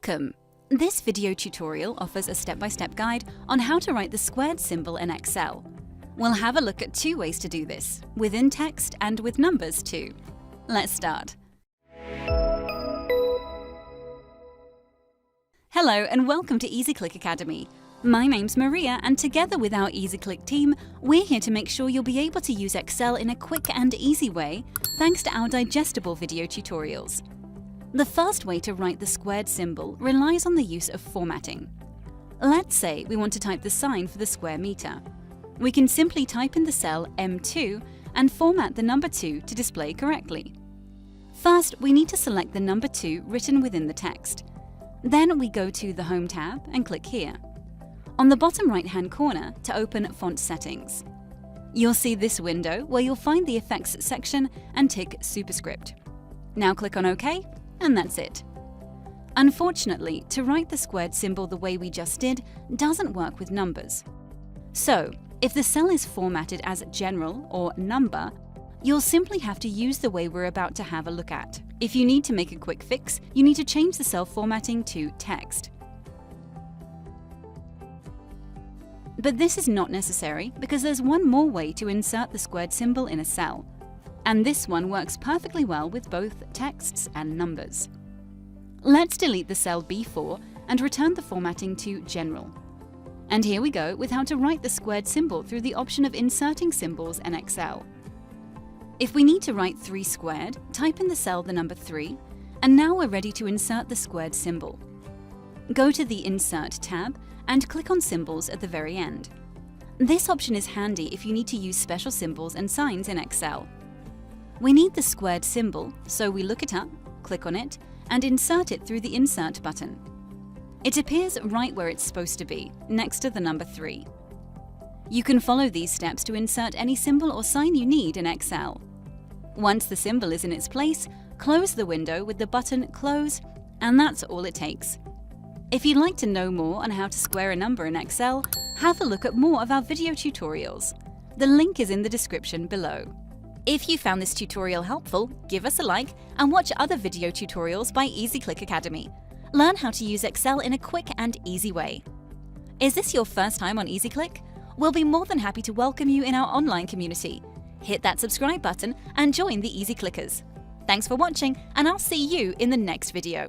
Welcome! This video tutorial offers a step-by-step guide on how to write the squared symbol in Excel. We'll have a look at two ways to do this, within text and with numbers too. Let's start. Hello and welcome to EasyClick Academy. My name's Maria, and together with our EasyClick team, we're here to make sure you'll be able to use Excel in a quick and easy way thanks to our digestible video tutorials. The first way to write the squared symbol relies on the use of formatting. Let's say we want to type the sign for the square meter. We can simply type in the cell M2 and format the number 2 to display correctly. First, we need to select the number 2 written within the text. Then we go to the Home tab and click here. On the bottom right-hand corner to open Font Settings. You'll see this window where you'll find the Effects section and tick Superscript. Now click on OK, and that's it. Unfortunately, to write the squared symbol the way we just did doesn't work with numbers. So, if the cell is formatted as General or Number, you'll simply have to use the way we're about to have a look at. If you need to make a quick fix, you need to change the cell formatting to Text. But this is not necessary because there's one more way to insert the squared symbol in a cell. And this one works perfectly well with both texts and numbers. Let's delete the cell B4 and return the formatting to General. And here we go with how to write the squared symbol through the option of inserting symbols in Excel. If we need to write 3 squared, type in the cell the number 3, and now we're ready to insert the squared symbol. Go to the Insert tab and click on Symbols at the very end. This option is handy if you need to use special symbols and signs in Excel. We need the squared symbol, so we look it up, click on it, and insert it through the Insert button. It appears right where it's supposed to be, next to the number 3. You can follow these steps to insert any symbol or sign you need in Excel. Once the symbol is in its place, close the window with the button Close, and that's all it takes. If you'd like to know more on how to square a number in Excel, have a look at more of our video tutorials. The link is in the description below. If you found this tutorial helpful, give us a like and watch other video tutorials by EasyClick Academy. Learn how to use Excel in a quick and easy way. Is this your first time on EasyClick? We'll be more than happy to welcome you in our online community. Hit that subscribe button and join the Easy Clickers. Thanks for watching, and I'll see you in the next video.